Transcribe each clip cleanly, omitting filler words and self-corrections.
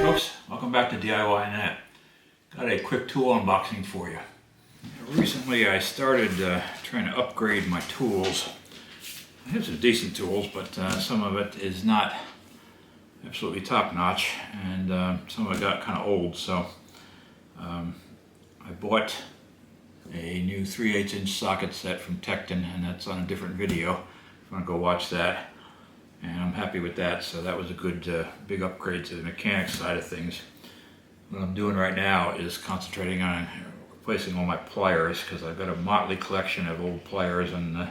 folks, welcome back to DIY Net. Got a quick tool unboxing for you. Recently I started trying to upgrade my tools. I have some decent tools, but some of it is not absolutely top-notch, and some of it got kind of old, so I bought a new 3/8" socket set from Tecton, and that's on a different video if you want to go watch that. And I'm happy with that, so that was a good big upgrade to the mechanics side of things. What I'm doing right now is concentrating on replacing all my pliers, because I've got a motley collection of old pliers, and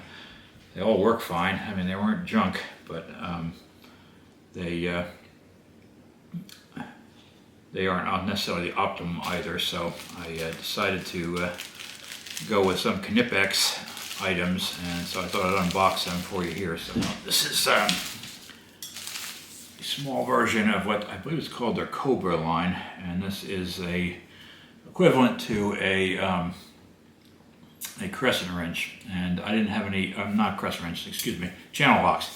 they all work fine. I mean, they weren't junk, but they aren't necessarily optimum either, so I decided to go with some Knipex items, and so I thought I'd unbox them for you here. So this is a small version of what I believe is called their Cobra line, and this is a equivalent to a crescent wrench, and I didn't have any, not crescent wrench, excuse me, channel locks.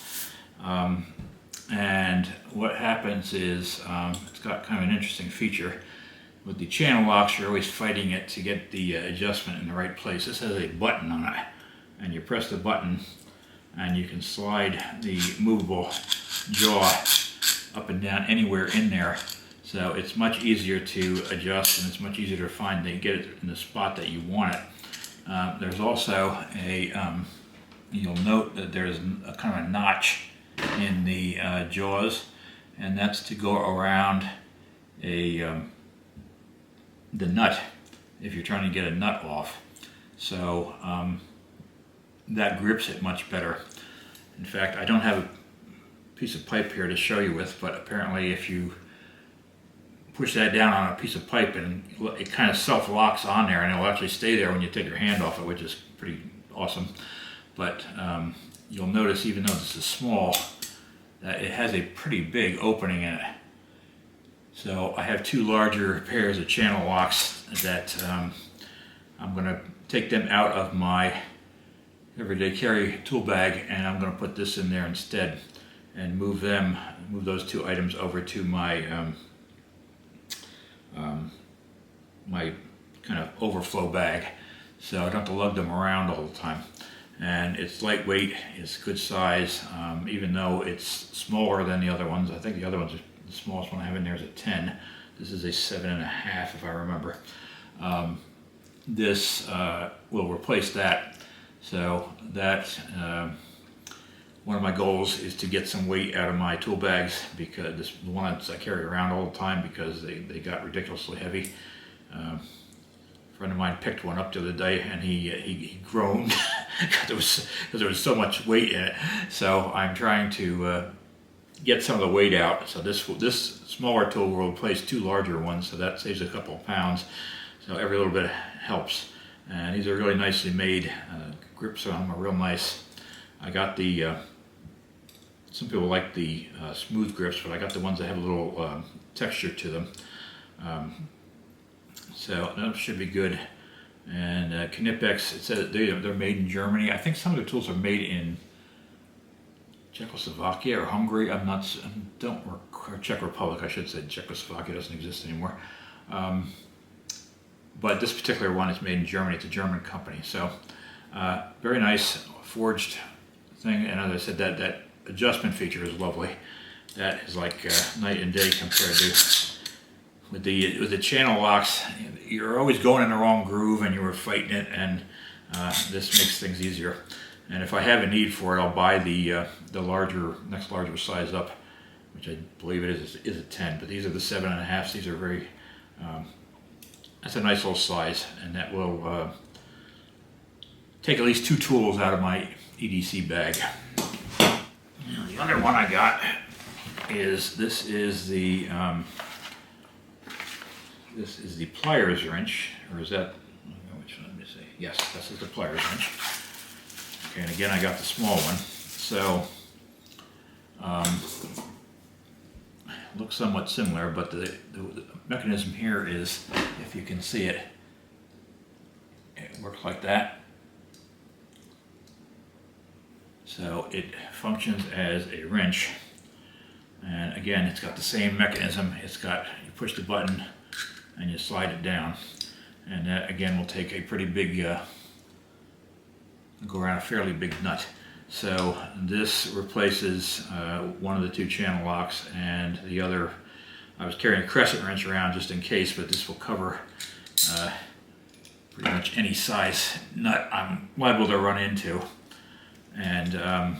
And what happens is it's got kind of an interesting feature. With the channel locks, you're always fighting it to get the adjustment in the right place. This has a button on it, and you press the button and you can slide the movable jaw up and down anywhere in there. So it's much easier to adjust, and it's much easier to find to get it in the spot that you want it. There's also a, you'll note that there's a kind of a notch in the jaws, and that's to go around the nut if you're trying to get a nut off. So that grips it much better. In fact, I don't have a piece of pipe here to show you with, but apparently if you push that down on a piece of pipe, and it kind of self-locks on there, and it'll actually stay there when you take your hand off it, which is pretty awesome. But you'll notice, even though this is small, that it has a pretty big opening in it. So I have two larger pairs of channel locks that I'm going to take them out of my everyday carry tool bag, and I'm going to put this in there instead, and move those two items over to my my kind of overflow bag, so I don't have to lug them around all the time. And it's lightweight, it's good size, even though it's smaller than the other ones. I think the other ones, the smallest one I have in there is a 10. This is a 7.5 if I remember. This will replace that. So that one of my goals is to get some weight out of my tool bags, because the ones I carry around all the time, because they got ridiculously heavy. A friend of mine picked one up the other day, and he groaned because there was so much weight in it. So I'm trying to get some of the weight out. So this smaller tool will replace two larger ones, so that saves a couple of pounds. So every little bit helps. And these are really nicely made. Grips on them are real nice. I got the some people like the smooth grips, but I got the ones that have a little texture to them. So that should be good. And Knipex, it says they're made in Germany. I think some of the tools are made in Czechoslovakia or Hungary. Or Czech Republic, I should say. Czechoslovakia doesn't exist anymore. But this particular one is made in Germany. It's a German company. So very nice forged thing. And as I said, that adjustment feature is lovely. That is like night and day compared to with the channel locks. You're always going in the wrong groove, and you were fighting it, and this makes things easier. And if I have a need for it, I'll buy the next larger size up, which I believe it is a 10. But these are the 7.5s. These are very that's a nice little size, and that will take at least two tools out of my EDC bag. Now, the other one I got is this is the pliers wrench, or is that, which one, let me see. Yes, this is the pliers wrench. Okay, and again I got the small one. So looks somewhat similar, but the mechanism here is, if you can see it, it works like that. So it functions as a wrench And again, it's got the same mechanism. You push the button and you slide it down. And that again will take a pretty big, go around a fairly big nut. So this replaces one of the two channel locks, and the other, I was carrying a crescent wrench around just in case, but this will cover pretty much any size nut I'm liable to run into. And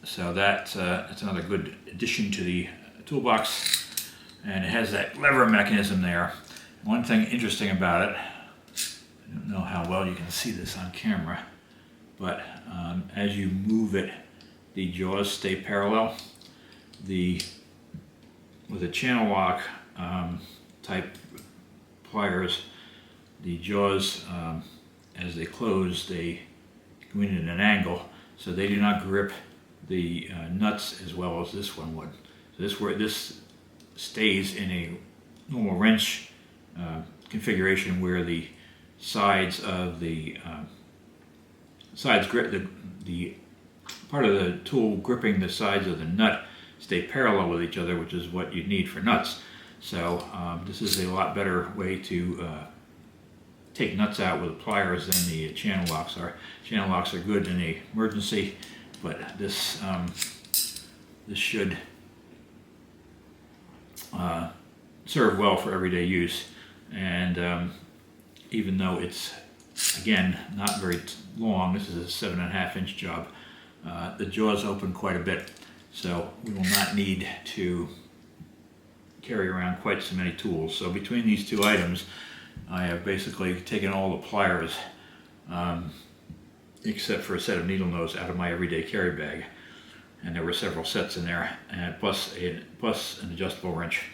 so that's another good addition to the toolbox, and it has that lever mechanism there. One thing interesting about it, I don't know how well you can see this on camera, but as you move it, the jaws stay parallel. With a channel lock type pliers, the jaws, as they close, they go in at an angle, so they do not grip the nuts as well as this one would. So this stays in a normal wrench configuration where the sides of the sides grip the part of the tool gripping the sides of the nut stay parallel with each other, which is what you need for nuts. So this is a lot better way to take nuts out with the pliers than the channel locks are. Channel locks are good in an emergency, but this should serve well for everyday use. And even though it's, again, not very long, this is a 7.5-inch job, the jaws open quite a bit, so we will not need to carry around quite so many tools. So between these two items, I have basically taken all the pliers, except for a set of needle nose, out of my everyday carry bag. And there were several sets in there, and plus an adjustable wrench.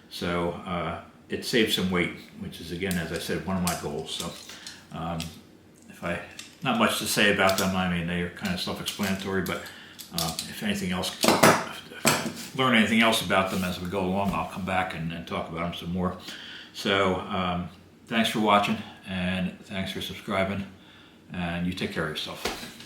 So it saves some weight, which is, again, as I said, one of my goals. So not much to say about them. I mean, they are kind of self-explanatory, but if anything else, learn anything else about them as we go along, I'll come back and talk about them some more. So thanks for watching, and thanks for subscribing, and you take care of yourself.